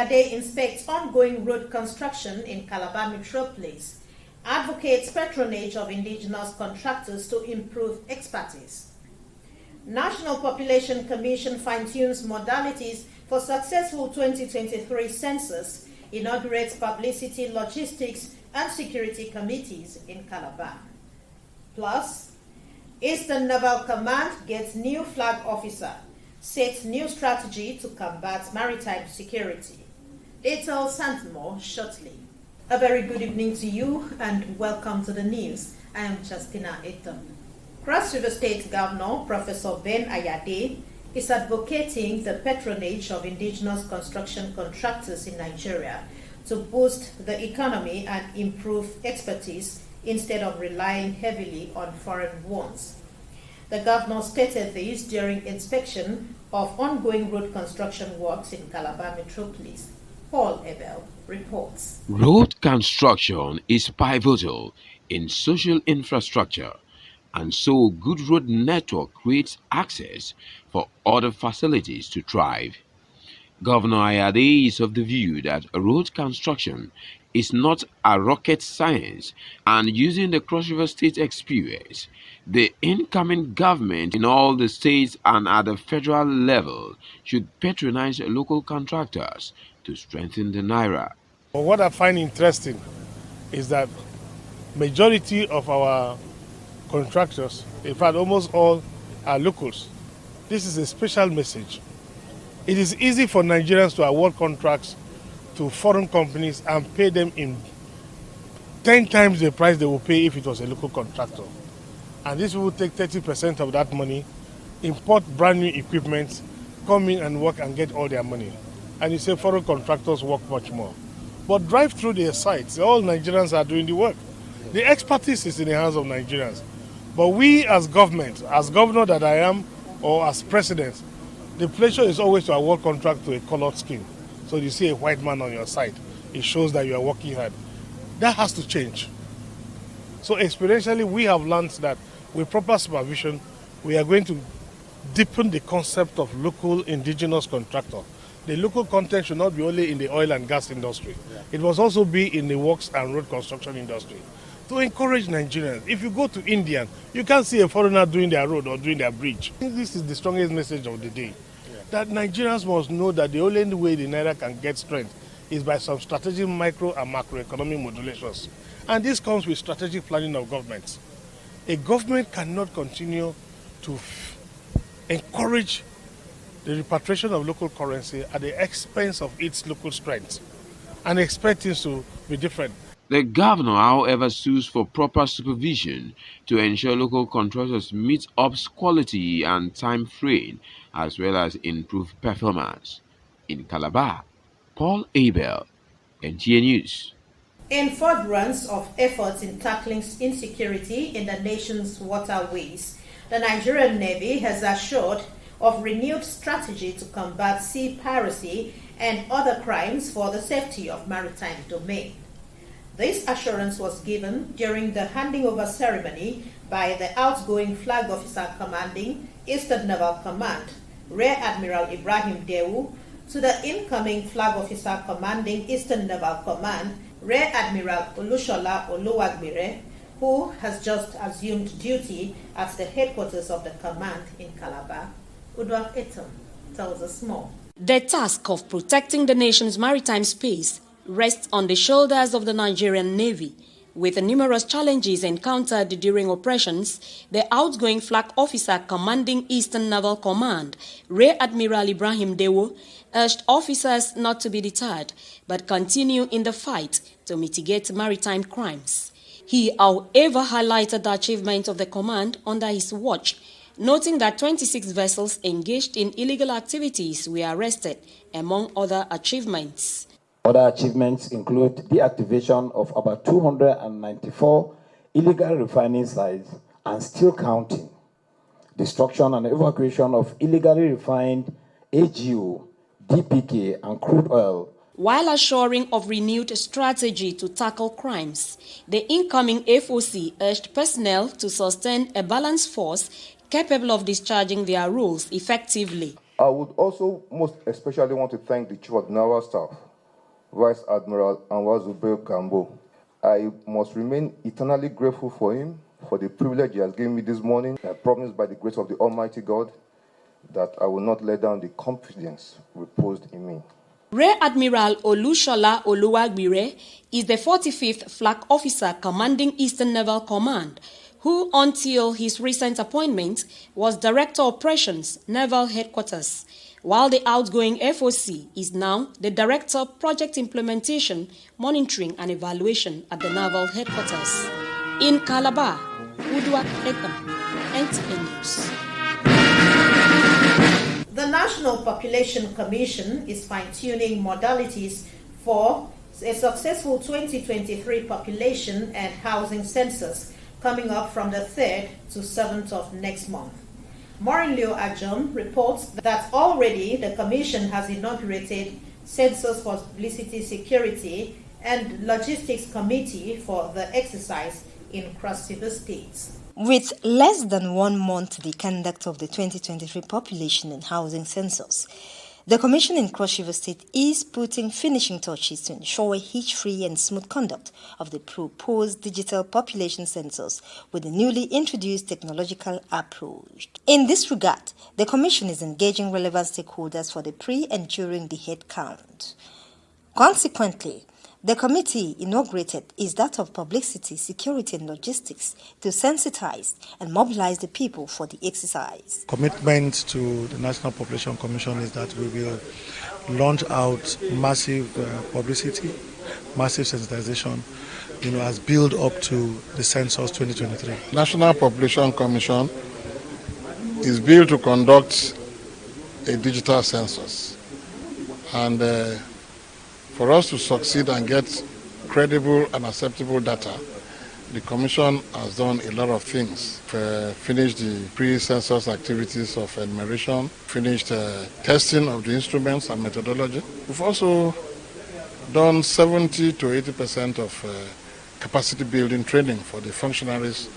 Ayade inspects ongoing road construction in Calabar metropolis, advocates patronage of indigenous contractors to improve expertise. National Population Commission fine-tunes modalities for successful 2023 census, inaugurates publicity, logistics, and security committees in Calabar. Plus, Eastern Naval Command gets new flag officer, sets new strategy to combat maritime security. Details and more shortly. A very good evening to you and welcome to the news. I am Justina Etam. Cross River State Governor Professor Ben Ayade is advocating the patronage of indigenous construction contractors in Nigeria to boost the economy and improve expertise instead of relying heavily on foreign ones. The governor stated this during inspection of ongoing road construction works in Calabar metropolis. Paul Abel reports. Road construction is pivotal in social infrastructure, and so good road network creates access for other facilities to thrive. Governor Ayade is of the view that road construction is not a rocket science, and using the Cross River State experience, the incoming government in all the states and at the federal level should patronize local contractors to strengthen the Naira. But what I find interesting is that majority of our contractors, in fact almost all, are locals. This is a special message. It is easy for Nigerians to award contracts to foreign companies and pay them in 10 times the price they will pay if it was a local contractor. And this will take 30% of that money, import brand new equipment, come in and work and get all their money. And you say foreign contractors work much more. But drive through their sites, all Nigerians are doing the work. The expertise is in the hands of Nigerians. But we as government, as governor that I am, or as president, the pleasure is always to award contract to a colored skin. So you see a white man on your side, it shows that you are working hard. That has to change. So experientially, we have learned that with proper supervision, we are going to deepen the concept of local indigenous contractor. The local content should not be only in the oil and gas industry. It must also be in the works and road construction industry. To encourage Nigerians, if you go to India, you can't see a foreigner doing their road or doing their bridge. I think this is the strongest message of the day. That Nigerians must know that the only way the Naira can get strength is by some strategic micro and macroeconomic modulations. And this comes with strategic planning of governments. A government cannot continue to encourage the repatriation of local currency at the expense of its local strength and expect things to be different. The governor, however, sues for proper supervision to ensure local contractors meet ops quality and time frame, as well as improve performance. In Calabar, Paul Abel, NTA News. In furtherance of efforts in tackling insecurity in the nation's waterways, the Nigerian Navy has assured of renewed strategy to combat sea piracy and other crimes for the safety of maritime domain. This assurance was given during the handing over ceremony by the outgoing flag officer commanding Eastern Naval Command, Rear Admiral Ibrahim Dewu, to the incoming flag officer commanding Eastern Naval Command, Rear Admiral Olushola Oluwagbere, who has just assumed duty at the headquarters of the command in Calabar. Udwak Etam tells us more. The task of protecting the nation's maritime space rests on the shoulders of the Nigerian Navy. With the numerous challenges encountered during operations, the outgoing flag officer commanding Eastern Naval Command, Rear Admiral Ibrahim Dewo, urged officers not to be deterred, but continue in the fight to mitigate maritime crimes. He, however, highlighted the achievement of the command under his watch, noting that 26 vessels engaged in illegal activities were arrested, among other achievements. Other achievements include the activation of about 294 illegal refining sites and still counting, destruction and evacuation of illegally refined AGO, DPK and crude oil. While assuring of renewed strategy to tackle crimes, the incoming FOC urged personnel to sustain a balanced force capable of discharging their roles effectively. I would also most especially want to thank the Chief of Naval Staff Vice Admiral Anwar Gambo. I must remain eternally grateful for him, for the privilege he has given me this morning. I promise by the grace of the Almighty God that I will not let down the confidence reposed in me. Rear Admiral Olushola Oluwagbire is the 45th Flag Officer commanding Eastern Naval Command, who until his recent appointment was Director Operations, Naval Headquarters, while the outgoing FOC is now the Director Project Implementation, Monitoring and Evaluation at the Naval Headquarters. In Calabar, Udwak Ekam, NTA News. The National Population Commission is fine-tuning modalities for a successful 2023 population and housing census coming up from the 3rd to 7th of next month. Morinleo Ajom reports that already the Commission has inaugurated Census for Publicity Security and Logistics Committee for the exercise in Cross-River states. With less than 1 month to the conduct of the 2023 population and housing census, the Commission in Cross River State is putting finishing touches to ensure a hitch-free and smooth conduct of the proposed digital population census with the newly introduced technological approach. In this regard, the Commission is engaging relevant stakeholders for the pre and during the head count. Consequently, the committee inaugurated is that of publicity, security and logistics to sensitize and mobilize the people for the exercise. Commitment to the National Population Commission is that we will launch out massive publicity, massive sensitization, as build up to the census 2023. National Population Commission is built to conduct a digital census, and for us to succeed and get credible and acceptable data, the Commission has done a lot of things. Finished the pre-census activities of enumeration, finished testing of the instruments and methodology. We've also done 70 to 80% of capacity building training for the functionaries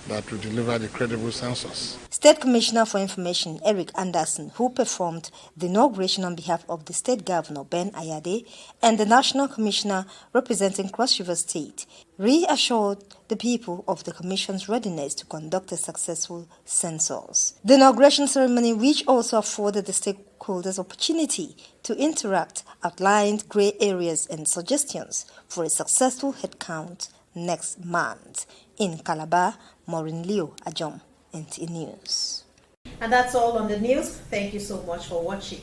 that will deliver the credible census. State Commissioner for Information Eric Anderson, who performed the inauguration on behalf of the State Governor Ben Ayade and the National Commissioner representing Cross River State, reassured the people of the Commission's readiness to conduct a successful census. The inauguration ceremony, which also afforded the stakeholders opportunity to interact, outlined grey areas and suggestions for a successful headcount next month. In Calabar, Morinleo Ajom, NTA News. And that's all on the news. Thank you so much for watching.